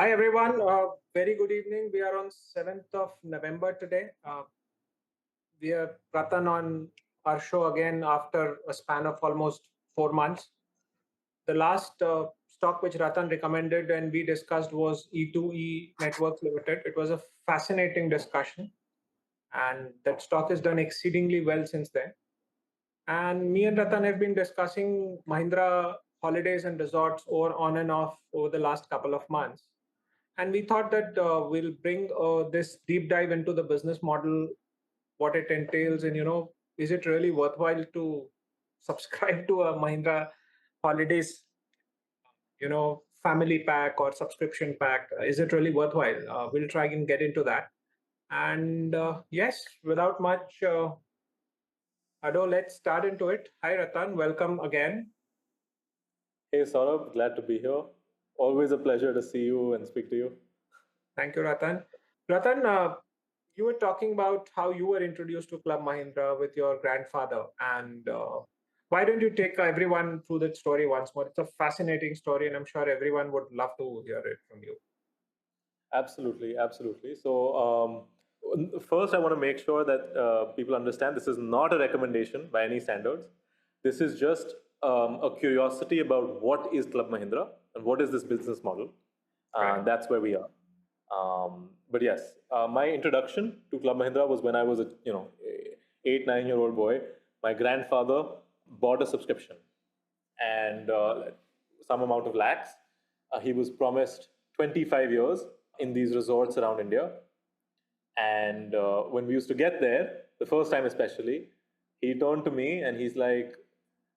Hi everyone, very good evening. We are on 7th of November today. We are Ratan on our show again after a span of almost 4 months. The last stock which Ratan recommended and we discussed was E2E Networks Limited. It was a fascinating discussion and that stock has done exceedingly well since then. And me and Ratan have been discussing Mahindra Holidays and Resorts on and off over the last couple of months. And we thought that we'll bring this deep dive into the business model, what it entails, and is it really worthwhile to subscribe to a Mahindra Holidays, family pack or subscription pack? Is it really worthwhile? We'll try and get into that. And yes, without much ado, let's start into it. Hi, Ratan. Welcome again. Hey Saurabh, glad to be here. Always a pleasure to see you and speak to you. Thank you, Ratan. Ratan, you were talking about how you were introduced to Club Mahindra with your grandfather. And why don't you take everyone through that story once more? It's a fascinating story, and I'm sure everyone would love to hear it from you. Absolutely, absolutely. So, first, I want to make sure that people understand this is not a recommendation by any standards. This is just a curiosity about what is Club Mahindra and what is this business model. Right. That's where we are. But yes, my introduction to Club Mahindra was when I was a 8, 9 year old boy. My grandfather bought a subscription and some amount of lakhs. He was promised 25 years in these resorts around India. And when we used to get there, the first time especially, he turned to me and he's like,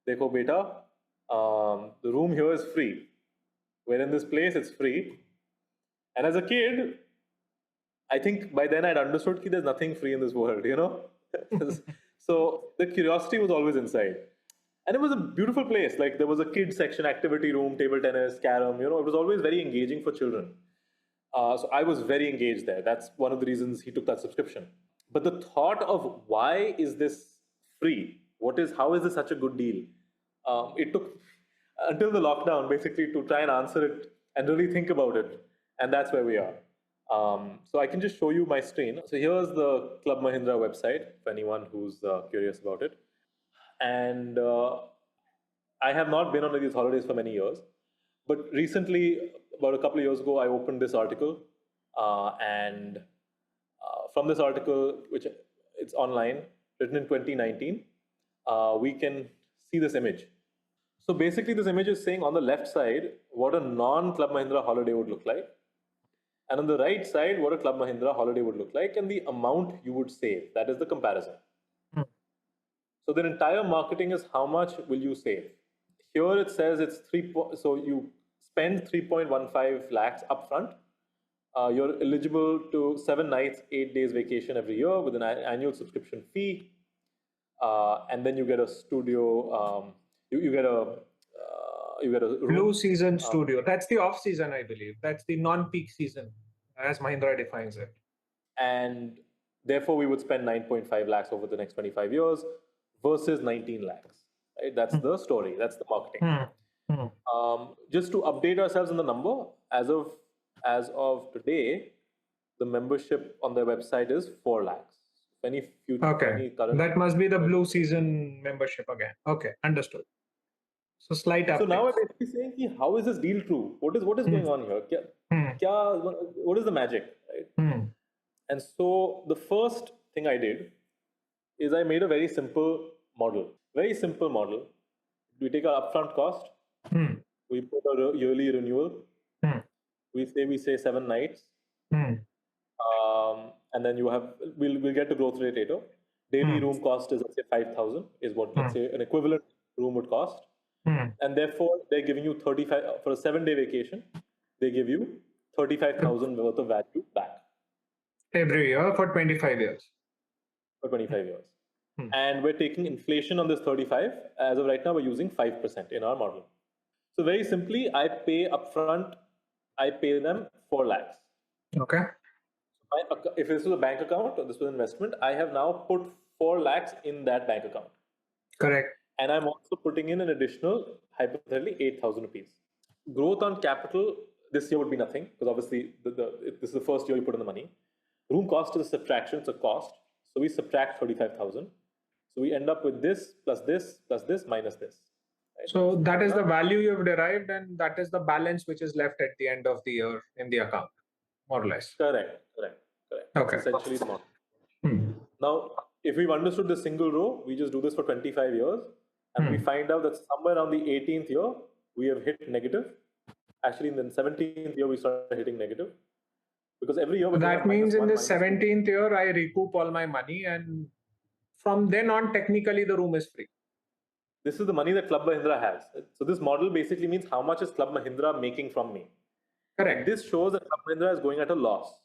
Dekho beta, the room here is free. We're in this place, it's free. And as a kid, I think by then I'd understood that there's nothing free in this world. So the curiosity was always inside. And it was a beautiful place. Like there was a kids section, activity room, table tennis, carom, it was always very engaging for children. So I was very engaged there. That's one of the reasons he took that subscription. But the thought of why is this free? How is this such a good deal? It took until the lockdown basically to try and answer it and really think about it. And that's where we are. So I can just show you my screen. So here's the Club Mahindra website for anyone who's curious about it. And I have not been on these holidays for many years. But recently, about a couple of years ago, I opened this article. And from this article, which it's online, written in 2019, we can see this image. So basically, this image is saying on the left side what a non-Club Mahindra holiday would look like. And on the right side, what a Club Mahindra holiday would look like and the amount you would save. That is the comparison. So the entire marketing is how much will you save. Here it says it's so you spend 3.15 lakhs upfront. You're eligible to 7 nights, 8 days vacation every year with an annual subscription fee. And then you get a studio, you get a room. Blue season studio. That's the off season, I believe. That's the non-peak season, as Mahindra defines it. And therefore, we would spend 9.5 lakhs over the next 25 years versus 19 lakhs. Right? That's the story. That's the marketing. Just to update ourselves on the number, as of today, the membership on their website is 4 lakhs. Any current. That must be the blue season membership again. Okay, understood. So slight update. So now I'm basically saying, how is this deal true? What is going on here? What is the magic? Right? And so the first thing I did is I made a very simple model. Very simple model. We take our upfront cost. We put a yearly renewal. We say 7 nights. And then we'll get to growth rate later. Daily room cost is, let's say, 5,000 is what, let's say, an equivalent room would cost. And therefore, they're giving you 35 for a 7-day vacation. They give you 35,000 worth of value back every year for 25 years. For 25 years. And we're taking inflation on this 35. As of right now, we're using 5% in our model. So very simply, I pay upfront. I pay them 4 lakhs. Okay. If this was a bank account or this was an investment, I have now put 4 lakhs in that bank account. Correct. And I'm also putting in an additional, hypothetically, 8,000 rupees. Growth on capital this year would be nothing because obviously this is the first year you put in the money. Room cost is a subtraction, it's a cost. So we subtract 35,000. So we end up with this plus this plus this minus this. Right? So that is the value you've derived, and that is the balance which is left at the end of the year in the account, more or less. Correct. Okay. That's essentially the model. Hmm. Now, if we've understood this single row, we just do this for 25 years, and we find out that somewhere around the 18th year, we have hit negative. Actually, in the 17th year, we started hitting negative. Because every year... That means in the 17th year, I recoup all my money, and from then on, technically, the room is free. This is the money that Club Mahindra has. So this model basically means how much is Club Mahindra making from me. Correct. And this shows that Club Mahindra is going at a loss.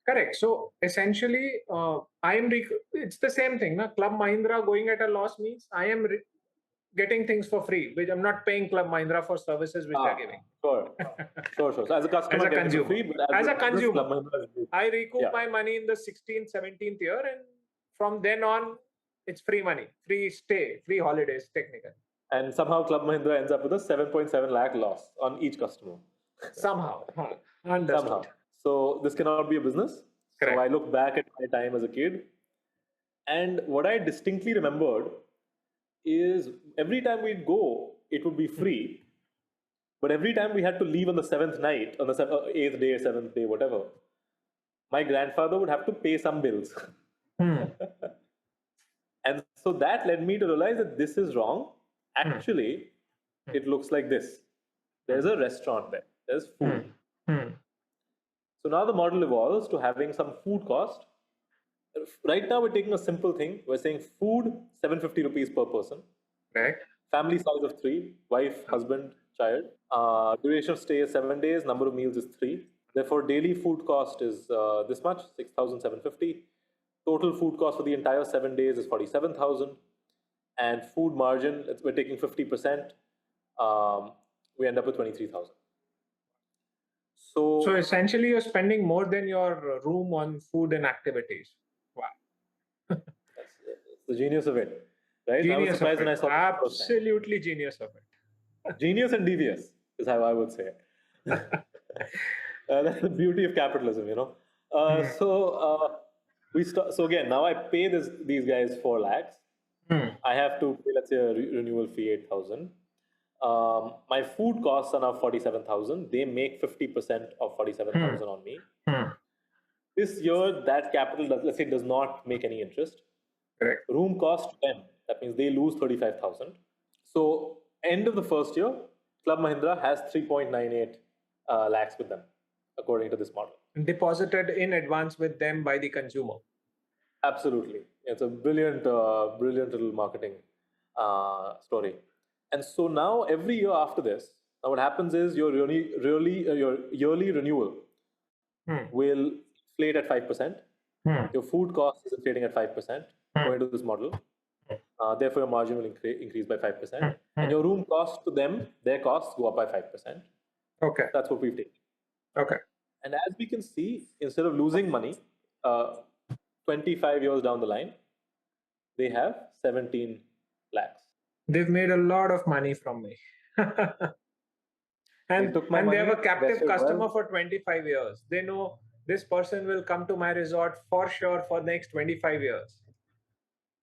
Correct. So essentially, it's the same thing. Na? Club Mahindra going at a loss means I am getting things for free, which I'm not paying Club Mahindra for services which they're giving. Sure. So as a customer, as a consumer, free, but as a consumer, I recoup my money in the 16th, 17th year, and from then on, it's free money, free stay, free holidays, technically. And somehow Club Mahindra ends up with a 7.7 lakh loss on each customer. Somehow. Understood. Somehow. So this cannot be a business. Correct. So I look back at my time as a kid, and what I distinctly remembered is every time we'd go, it would be free. But every time we had to leave on the 7th night, on the 8th day, 7th day, whatever, my grandfather would have to pay some bills. And so that led me to realize that this is wrong. Actually, it looks like this. There's a restaurant there. There's food. So now the model evolves to having some food cost. Right now, we're taking a simple thing. We're saying food, 750 rupees per person. Right. Family size of 3, wife, husband, child. Duration of stay is 7 days. Number of meals is 3. Therefore, daily food cost is this much, 6,750. Total food cost for the entire 7 days is 47,000. And food margin, we're taking 50%. We end up with 23,000. So essentially, you're spending more than your room on food and activities. Wow. That's the genius of it. Right? Genius, I was surprised when I saw absolutely genius of it. Genius and devious is how I would say it. That's the beauty of capitalism, you know. So again, now I pay these guys 4 lakhs. I have to pay, let's say, a renewal fee 8,000. My food costs are now 47,000. They make 50% of 47,000 on me. This year, that capital, let's say, does not make any interest. Correct. Room cost to them. That means they lose 35,000. So end of the first year, Club Mahindra has 3.98 lakhs with them, according to this model. Deposited in advance with them by the consumer. Absolutely. It's a brilliant little marketing story. And so now every year after this, now what happens is your yearly renewal will inflate at 5%. Your food cost is inflating at 5% according to this model. Therefore, your margin will increase by 5%. And your room cost to them, their costs go up by 5%. Okay. That's what we've taken. Okay. And as we can see, instead of losing money, 25 years down the line, they have 17 lakhs. They've made a lot of money from me. and they have a captive customer for 25 years. They know this person will come to my resort for sure for next 25 years.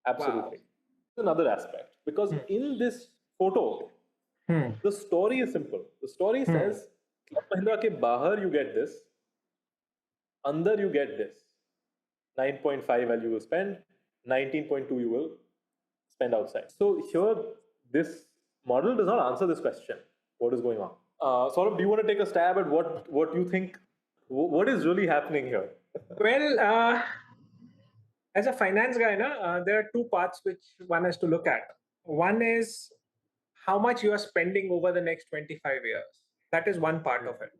Absolutely. Wow. Another aspect, because in this photo, the story is simple. The story says, Club Mahindra ke bahar you get this, under you get this. 9.5 value you will spend, 19.2 you will spend outside. So here, this model does not answer this question. What is going on? Saurabh, do you want to take a stab at what you think? What is really happening here? Well, as a finance guy, there are two parts which one has to look at. One is how much you are spending over the next 25 years. That is one part of it.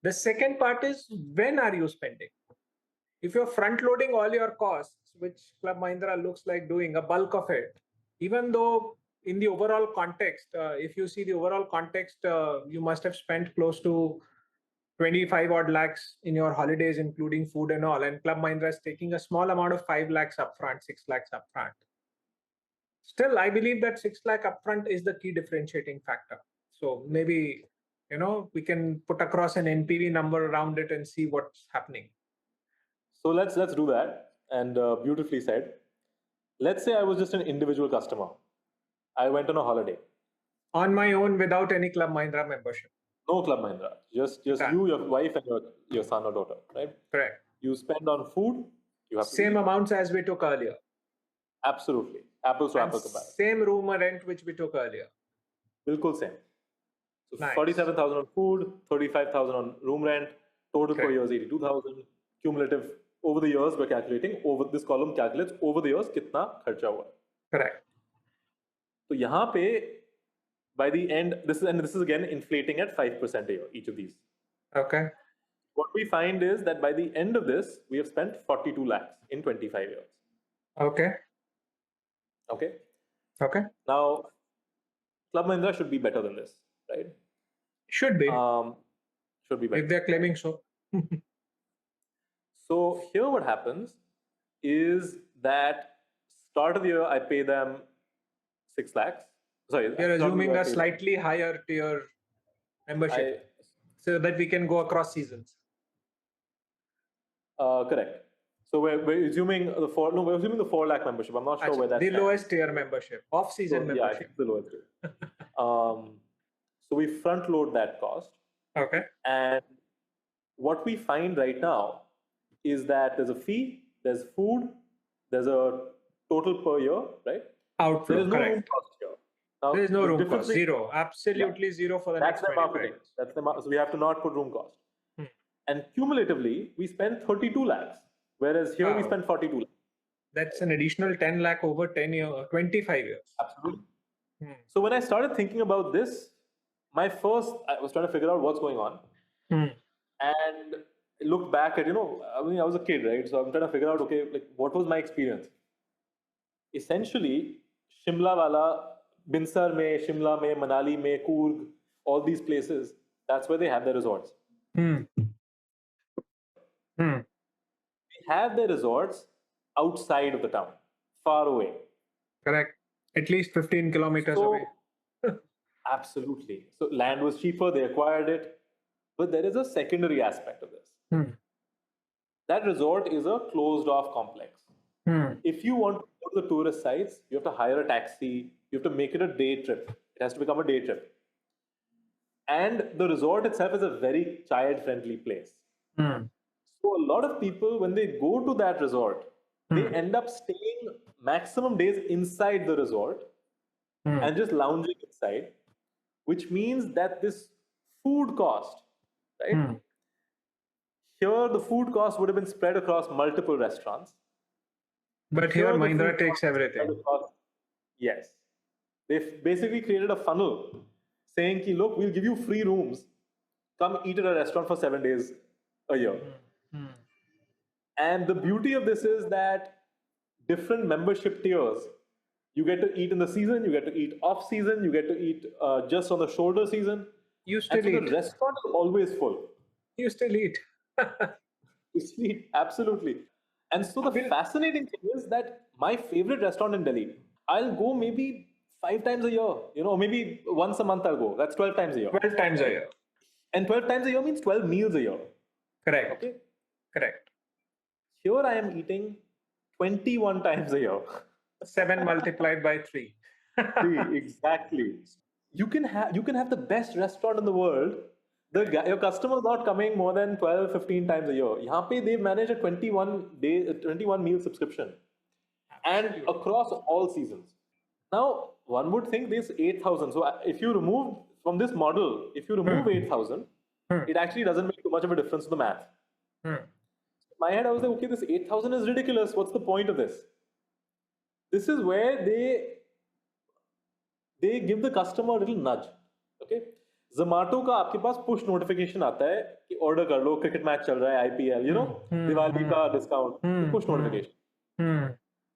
The second part is when are you spending? If you're front loading all your costs, which Club Mahindra looks like doing, a bulk of it, even though in the overall context, if you see the overall context, you must have spent close to 25 odd lakhs in your holidays, including food and all. And Club Mahindra is taking a small amount of 5 lakhs upfront, 6 lakhs upfront. Still, I believe that 6 lakh upfront is the key differentiating factor. So maybe we can put across an NPV number around it and see what's happening. So let's do that. And beautifully said. Let's say I was just an individual customer. I went on a holiday. On my own without any Club Mahindra membership. No Club Mahindra. Just you, your wife, and your son or daughter, right? Correct. You spend on food. You have same amounts as we took earlier. Absolutely. Apples to apples comparison. Same room rent which we took earlier. Bilkul same. So nice. 47,000 on food, 35,000 on room rent, total per year is 82,000. Cumulative over the years, we're calculating, over this column calculates over the years kitna kharcha hua. Correct. So yahan pe, by the end, this is again inflating at 5% a year, each of these. Okay. What we find is that by the end of this, we have spent 42 lakhs in 25 years. Okay. Okay. Okay. Now, Club Mahindra should be better than this, right? Should be. Should be better. If they're claiming so. So here what happens is that start of the year, I pay them 6 lakhs. Sorry. You're assuming a slightly higher tier membership so that we can go across seasons. Correct. So we're assuming the 4 lakh membership. I'm not sure where that's the lowest tier membership, off-season membership. Yeah, I think the lowest tier. So we front load that cost. Okay. And what we find right now is that there's a fee, there's food, there's a total per year, right? Outflow, there is no correct. room cost here. Now, there is no room cost, zero, absolutely zero for the next 25 marketing. So we have to not put room cost. And cumulatively, we spend 32 lakhs, whereas here we spend 42 lakhs. That's an additional 10 lakh over 25 years. Absolutely. So when I started thinking about this, I was trying to figure out what's going on. And looked back at, I was a kid, right? So I'm trying to figure out, okay, like what was my experience? Essentially, Shimla wala, Binsar mein, Shimla mein, Manali mein, Coorg, all these places, that's where they have their resorts. They have their resorts outside of the town, far away. Correct. At least 15 kilometers away. Absolutely. So land was cheaper, they acquired it. But there is a secondary aspect of this. That resort is a closed off complex. If you want to go to the tourist sites, you have to hire a taxi, you have to make it a day trip. It has to become a day trip. And the resort itself is a very child-friendly place. So a lot of people, when they go to that resort, they end up staying maximum days inside the resort and just lounging inside, which means that this food cost, right? Here, the food cost would have been spread across multiple restaurants. But here Mahindra takes everything. Yes. They've basically created a funnel saying, look, we'll give you free rooms. Come eat at a restaurant for 7 days a year. And the beauty of this is that different membership tiers, you get to eat in the season, you get to eat off season, you get to eat just on the shoulder season. You still eat. The restaurant is always full. You still eat. You still eat, absolutely. And so the fascinating thing is that my favorite restaurant in Delhi, I'll go maybe 5 times a year, maybe once a month I'll go. That's 12 times a year. 12 times a year. And 12 times a year means 12 meals a year. Correct. Okay. Correct. Here I am eating 21 times a year. 7 multiplied by 3. 3, exactly. You can have the best restaurant in the world. Your customer is not coming more than 12, 15 times a year. Yahan pe they've managed a 21 meal subscription. And across all seasons. Now, one would think this 8,000. So if you remove from this model, 8,000, it actually doesn't make too much of a difference to the math. In my head, I was like, okay, this 8,000 is ridiculous. What's the point of this? This is where they give the customer a little nudge. Okay? Zomato का आपके पास push notification आता है कि order कर लो, cricket match चल रहा है, IPL, Diwali का discount, push notification.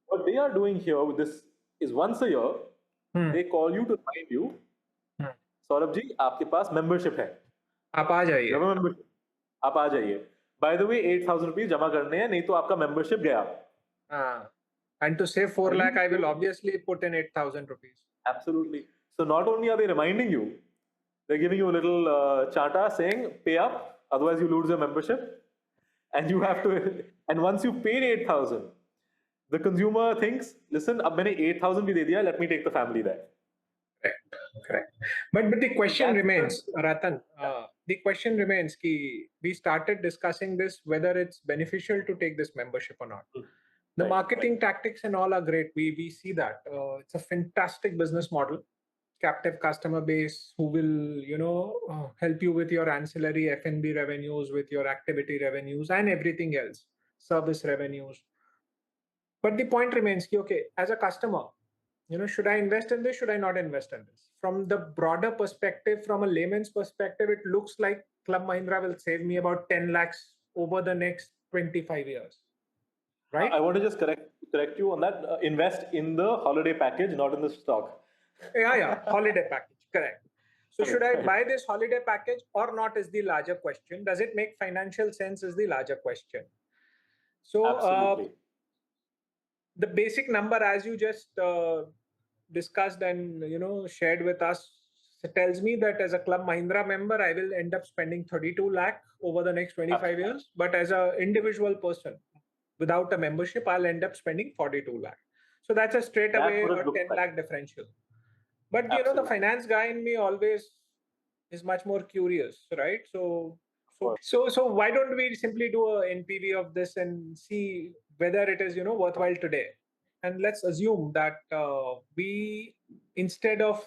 What they are doing here with this is once a year, they call you to remind you, Saurabh ji, आपके पास membership है. आप आ जाइए. आप आ जाइए. By the way, 8,000 rupees जमा करने हैं, नहीं तो आपका membership गया. And to save 4 lakh, I will obviously put in 8,000 rupees. Absolutely. So not only are they reminding you, They're giving you a little charta saying, pay up, otherwise you lose your membership. And you have to, and once you paid 8,000, the consumer thinks, listen, अब मैंने 8,000 भी दे दिया, let me take the family there. Correct. Correct. But the question remains, Ratan, the question remains ki we started discussing this, whether it's beneficial to take this membership or not. The marketing tactics and all are great. We see that. It's a fantastic business model. Captive customer base who will, help you with your ancillary F&B revenues, with your activity revenues and everything else, service revenues. But the point remains, okay, as a customer, should I invest in this? Should I not invest in this? From the broader perspective, from a layman's perspective, it looks like Club Mahindra will save me about 10 lakhs over the next 25 years. Right? I want to just correct you on that. Invest in the holiday package, not in the stock. Yeah. Holiday package. Correct. So should I buy this holiday package or not is the larger question. Does it make financial sense is the larger question. So the basic number, as you just discussed and shared with us, tells me that as a Club Mahindra member, I will end up spending 32 lakh over the next 25 years. But as an individual person, without a membership, I'll end up spending 42 lakh. So that's a straight away a 10 lakh differential. But the finance guy in me always is much more curious, right? So why don't we simply do a NPV of this and see whether it is worthwhile today? And let's assume that we, instead of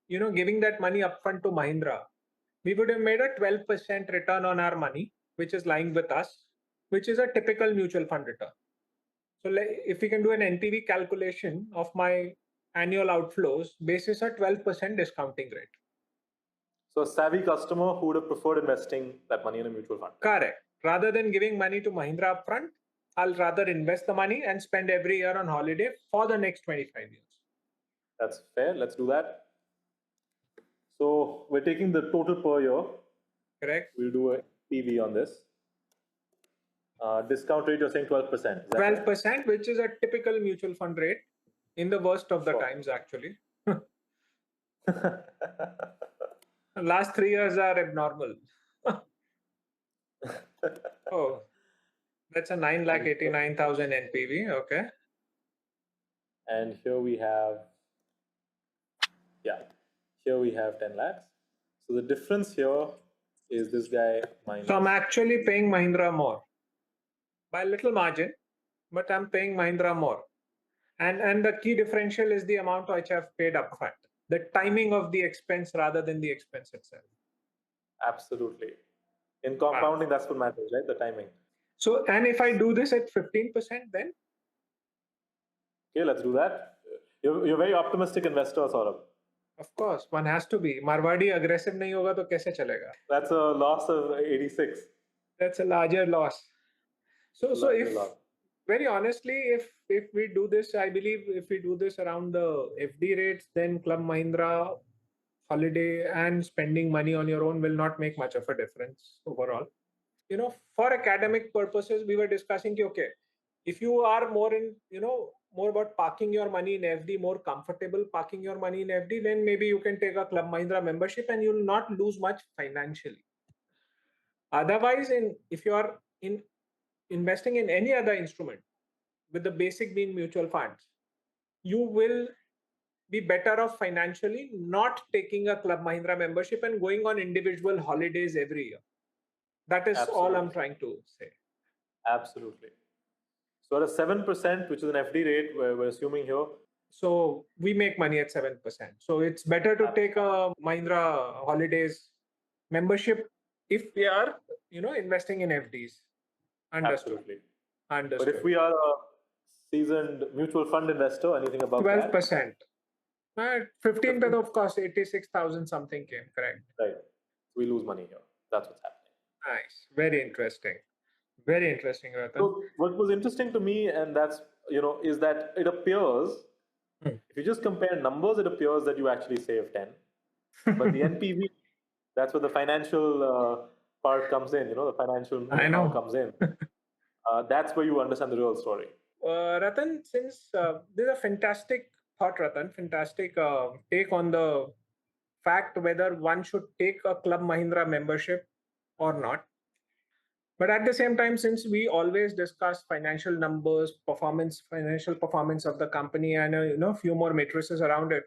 giving that money upfront to Mahindra, we would have made a 12% return on our money, which is lying with us, which is a typical mutual fund return. So if we can do an NPV calculation of my annual outflows basis a 12% discounting rate. So a savvy customer who would have preferred investing that money in a mutual fund. Correct. Rather than giving money to Mahindra upfront, I'll rather invest the money and spend every year on holiday for the next 25 years. That's fair. Let's do that. So we're taking the total per year. Correct. We'll do a PV on this. Discount rate, you're saying 12%. 12%, which is a typical mutual fund rate in the worst of the times, actually. Last 3 years are abnormal. Oh, that's a 9,89,000 NPV. Okay. And here we have, here we have 10 lakhs. So the difference here is this guy minus. So I'm actually paying Mahindra more by a little margin, but I'm paying Mahindra more. And the key differential is the amount which I've paid upfront, the timing of the expense rather than the expense itself. Absolutely. In compounding, that's what matters, right? The timing. So, and if I do this at 15%, then? Okay, let's do that. You're a very optimistic investor, Saurabh. Of course, one has to be. Marwadi aggressive nahi hoga to kaise chalega? That's a loss of 86. That's a larger loss. So if very honestly, if we do this, I believe if we do this around the FD rates, then Club Mahindra holiday and spending money on your own will not make much of a difference overall. For academic purposes, we were discussing, okay, if you are more in, more about parking your money in FD, more comfortable parking your money in FD, then maybe you can take a Club Mahindra membership and you'll not lose much financially. Otherwise, if you are investing in any other instrument, with the basic being mutual funds, you will be better off financially not taking a Club Mahindra membership and going on individual holidays every year. That is all I'm trying to say. Absolutely. So at a 7%, which is an FD rate, we're assuming here. So we make money at 7%. So it's better to take a Mahindra Holidays membership if we are, investing in FDs. Understood. Absolutely. Understood. But if we are a seasoned mutual fund investor, anything above 12%. 15, but of course, 86,000 something came, correct? Right. We lose money here. That's what's happening. Nice. Very interesting. Very interesting, Ratan. So what was interesting to me, and that's, is that it appears, if you just compare numbers, it appears that you actually save 10. But the NPV, that's where the financial part comes in, the financial part comes in. That's where you understand the real story. Ratan, since this is a fantastic thought, Ratan, fantastic take on the fact whether one should take a Club Mahindra membership or not. But at the same time, since we always discuss financial numbers, performance, financial performance of the company, and few more matrices around it,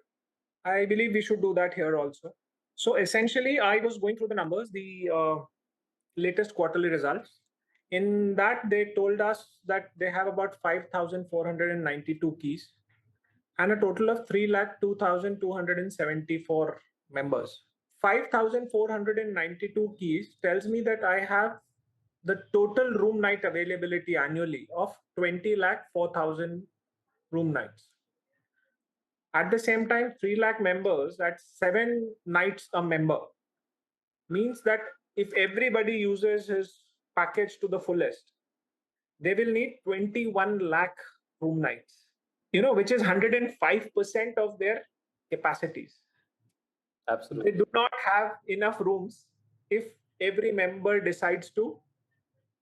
I believe we should do that here also. So essentially, I was going through the numbers, the latest quarterly results. In that, they told us that they have about 5,492 keys and a total of 3,02,274 members. 5,492 keys tells me that I have the total room night availability annually of 20 lakh 4,000 room nights. At the same time, 3 lakh members at 7 nights a member means that if everybody uses his package to the fullest, they will need 21 lakh room nights, which is 105% of their capacities. Absolutely. They do not have enough rooms if every member decides to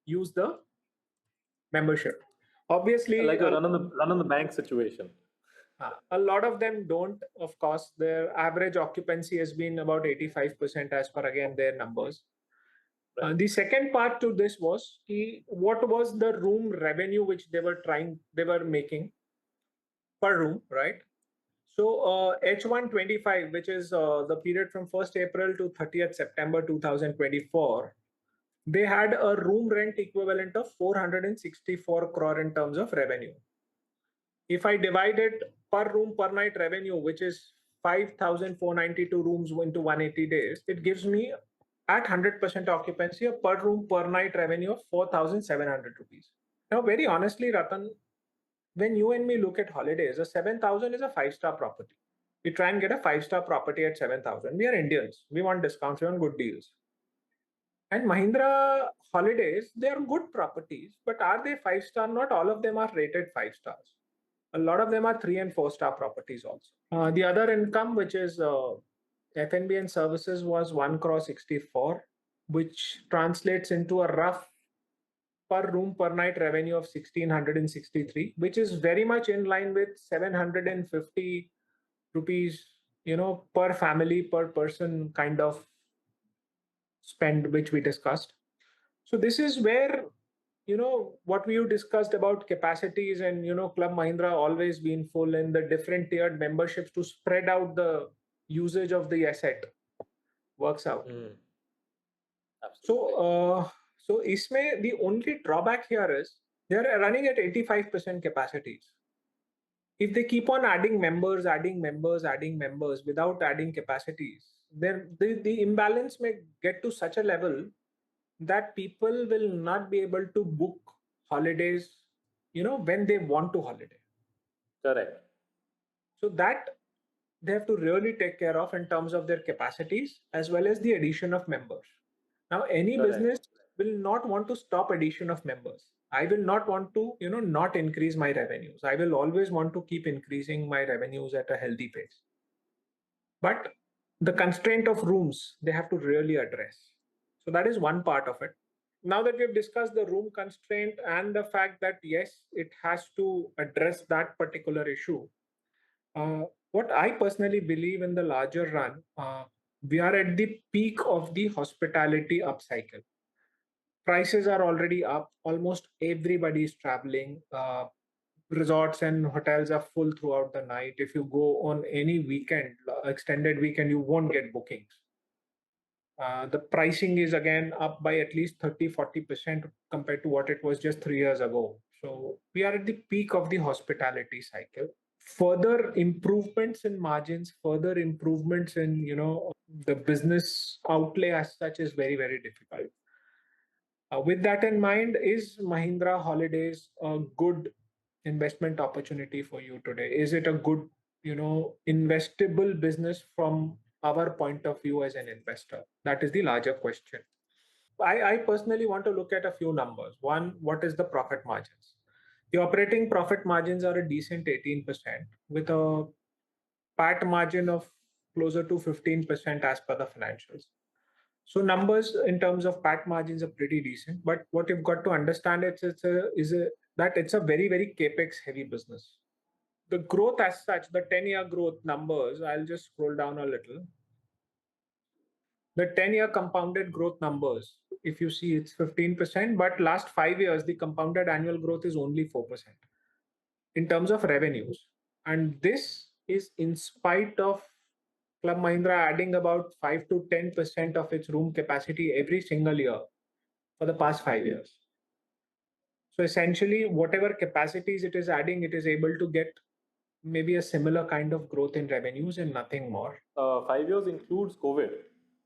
use the membership. Obviously, like a run on the bank situation. A lot of them don't, of course. Their average occupancy has been about 85% as per, again, their numbers. Right. The second part to this was what was the room revenue which they were making per room, right? So H125, which is the period from 1st April to 30th September 2024, they had a room rent equivalent of 464 crore in terms of revenue. If I divide it per room per night revenue, which is 5,492 rooms into 180 days, it gives me at 100% occupancy a per room per night revenue of 4,700 rupees. Now, very honestly, Ratan, when you and me look at holidays, a 7,000 is a 5-star property. We try and get a 5-star property at 7,000. We are Indians. We want discounts. We want good deals. And Mahindra Holidays, they are good properties, but are they 5-star? Not all of them are rated 5 stars. A lot of them are 3 and 4-star properties also. The other income, which is F&B and services, was 1 crore 64, which translates into a rough per room per night revenue of 1,663, which is very much in line with 750 rupees, per family, per person kind of spend, which we discussed. So this is where, what we discussed about capacities and, Club Mahindra always been full in the different tiered memberships to spread out the usage of the asset works out. So isme the only drawback here is they're running at 85% capacities. If they keep on adding members without adding capacities, then the imbalance may get to such a level that people will not be able to book holidays, when they want to holiday. Correct. So that they have to really take care of in terms of their capacities as well as the addition of members. Now, any Correct. business will not want to stop addition of members. I will not want to, not increase my revenues. I will always want to keep increasing my revenues at a healthy pace. But the constraint of rooms, they have to really address. So that is one part of it. Now that we've discussed the room constraint and the fact that, yes, it has to address that particular issue, what I personally believe in the larger run, we are at the peak of the hospitality upcycle. Prices are already up. Almost everybody is traveling. Resorts and hotels are full throughout the night. If you go on any weekend, extended weekend, you won't get bookings. The pricing is again up by at least 30-40% compared to what it was just 3 years ago. So we are at the peak of the hospitality cycle. Further improvements in margins, further improvements in the business outlay as such is very, very difficult. With that in mind, is Mahindra Holidays a good investment opportunity for you today? Is it a good, investable business from our point of view as an investor? That is the larger question. I personally want to look at a few numbers. One, what is the profit margins? The operating profit margins are a decent 18% with a PAT margin of closer to 15% as per the financials. So numbers in terms of PAT margins are pretty decent, but what you've got to understand that it's a very, very capex heavy business. The growth as such, the 10-year growth numbers, I'll just scroll down a little. The 10-year compounded growth numbers, if you see, it's 15%, but last 5 years, the compounded annual growth is only 4% in terms of revenues. And this is in spite of Club Mahindra adding about 5 to 10% of its room capacity every single year for the past 5 years. So essentially, whatever capacities it is adding, it is able to get maybe a similar kind of growth in revenues and nothing more. 5 years includes COVID.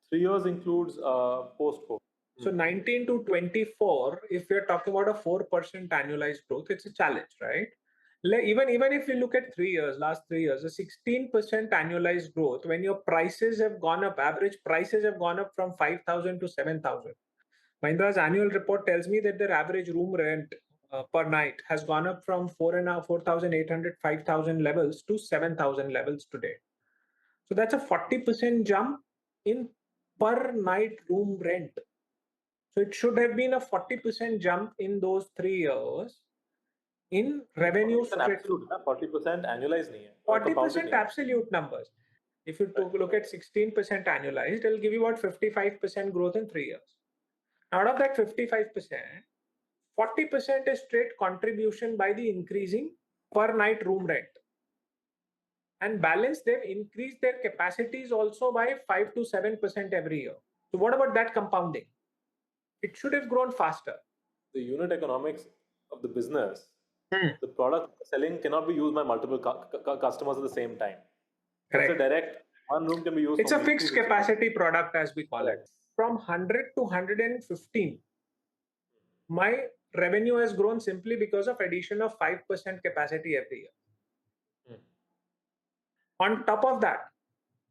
3 years includes post-COVID. So 19 to 24, if we're talking about a 4% annualized growth, it's a challenge, right? Even if you look at 3 years, last 3 years, a 16% annualized growth when your prices have gone up, average prices have gone up from 5,000 to 7,000. Mahindra's annual report tells me that their average room rent per night has gone up from 4,800, 5,000 levels to 7,000 levels today. So that's a 40% jump in per night room rent. So it should have been a 40% jump in those 3 years in revenue. 40% annualized नहीं है. 40% absolute numbers. If you look at 16% annualized, it'll give you about 55% growth in 3 years. Out of that 55%, 40% is straight contribution by the increasing per night room rent. And balance, they've increased their capacities also by 5 to 7% every year. So what about that compounding? It should have grown faster. The unit economics of the business, the product selling cannot be used by multiple customers at the same time. Correct. It's a direct, one room can be used. It's a fixed capacity product, as we call it. From 100 to 115, my revenue has grown simply because of addition of 5% capacity every year. On top of that,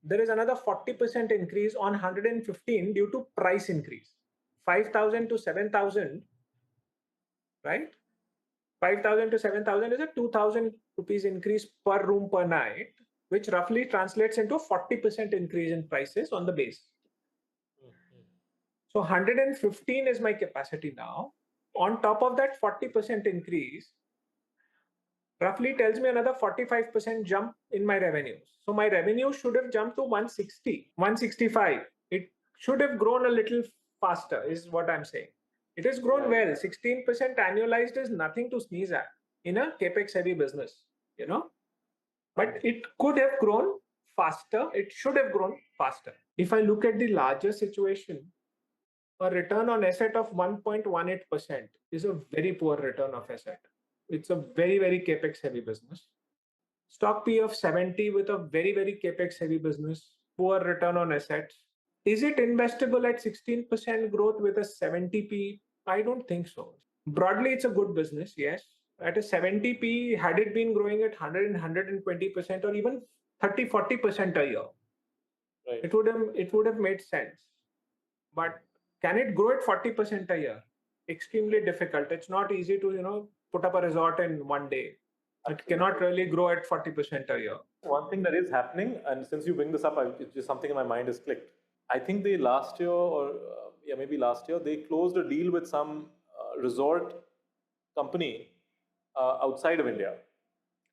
there is another 40% increase on 115 due to price increase. 5,000 to 7,000, right? 5,000 to 7,000 is a 2,000 rupees increase per room per night, which roughly translates into a 40% increase in prices on the base. So 115 is my capacity now. On top of that 40% increase, roughly tells me another 45% jump in my revenues. So my revenue should have jumped to 160, 165. It should have grown a little faster, is what I'm saying. It has grown well. 16% annualized is nothing to sneeze at in a capex heavy business, you know. But it could have grown faster. It should have grown faster. If I look at the larger situation, a return on asset of 1.18% is a very poor return of asset. It's a very, very capex heavy business. Stock P of 70 with a very, very capex heavy business, poor return on assets. Is it investable at 16% growth with a 70p? I don't think so. Broadly, it's a good business, yes. At a 70p, had it been growing at 100 and 120% or even 30, 40% a year, right, it would have made sense. But can it grow at 40% a year? Extremely difficult. It's not easy to, put up a resort in one day. It cannot really grow at 40% a year. One thing that is happening, and since you bring this up, it's just something in my mind is clicked. I think they last year, or maybe last year, they closed a deal with some resort company outside of India.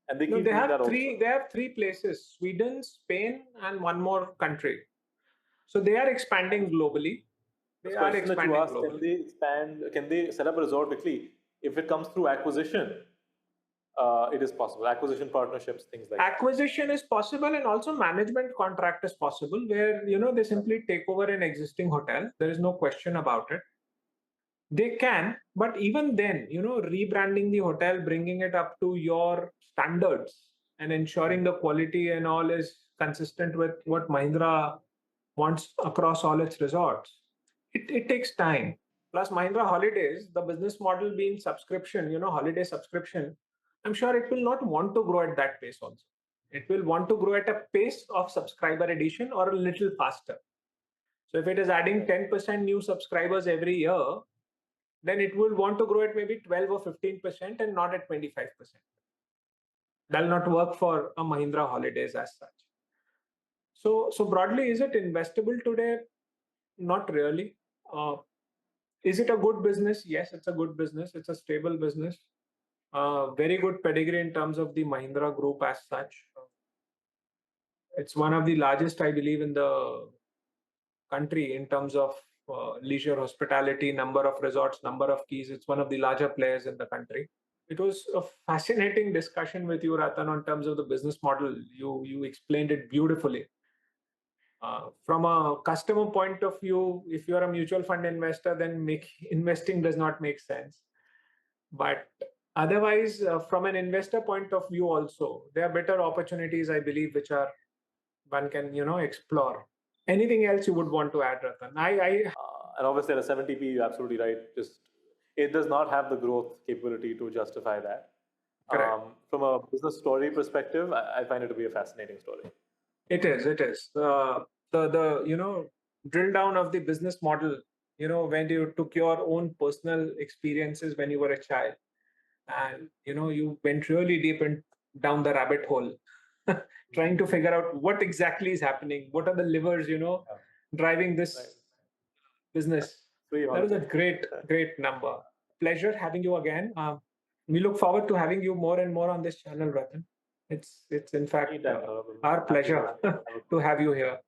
And they keep they have three places: Sweden, Spain, and one more country. So they are expanding globally. They are expanding globally. Can they expand? Can they set up a resort quickly? If it comes through acquisition, it is possible. Acquisition partnerships, things like acquisition is possible, and also management contract is possible, where they simply take over an existing hotel. There is no question about it. They can, but even then, rebranding the hotel, bringing it up to your standards and ensuring the quality and all is consistent with what Mahindra wants across all its resorts. It takes time. Plus Mahindra Holidays, the business model being subscription, holiday subscription, I'm sure it will not want to grow at that pace also. It will want to grow at a pace of subscriber addition or a little faster. So if it is adding 10% new subscribers every year, then it will want to grow at maybe 12 or 15% and not at 25%. That will not work for a Mahindra Holidays as such. So broadly, is it investable today? Not really. Is it a good business? Yes, it's a good business. It's a stable business. Very good pedigree in terms of the Mahindra group as such. It's one of the largest, I believe, in the country in terms of leisure hospitality, number of resorts, number of keys. It's one of the larger players in the country. It was a fascinating discussion with you, Ratan, on terms of the business model. You explained it beautifully. From a customer point of view, if you're a mutual fund investor, then investing does not make sense. But otherwise, from an investor point of view, also there are better opportunities, I believe, which are one can explore. Anything else you would want to add, Ratan? I And obviously, at a 70p, you're absolutely right. Just it does not have the growth capability to justify that. correct. From a business story perspective, I find it to be a fascinating story. It is. It is. The drill down of the business model. When you took your own personal experiences when you were a child, and you went really deep and down the rabbit hole, trying to figure out what exactly is happening. What are the levers, Yeah. driving this Right. business? Free That was a holiday. great number. Pleasure having you again. We look forward to having you more and more on this channel, Ratan. It's in fact Anytime, Saurabh. our Happy pleasure to have a to have you here.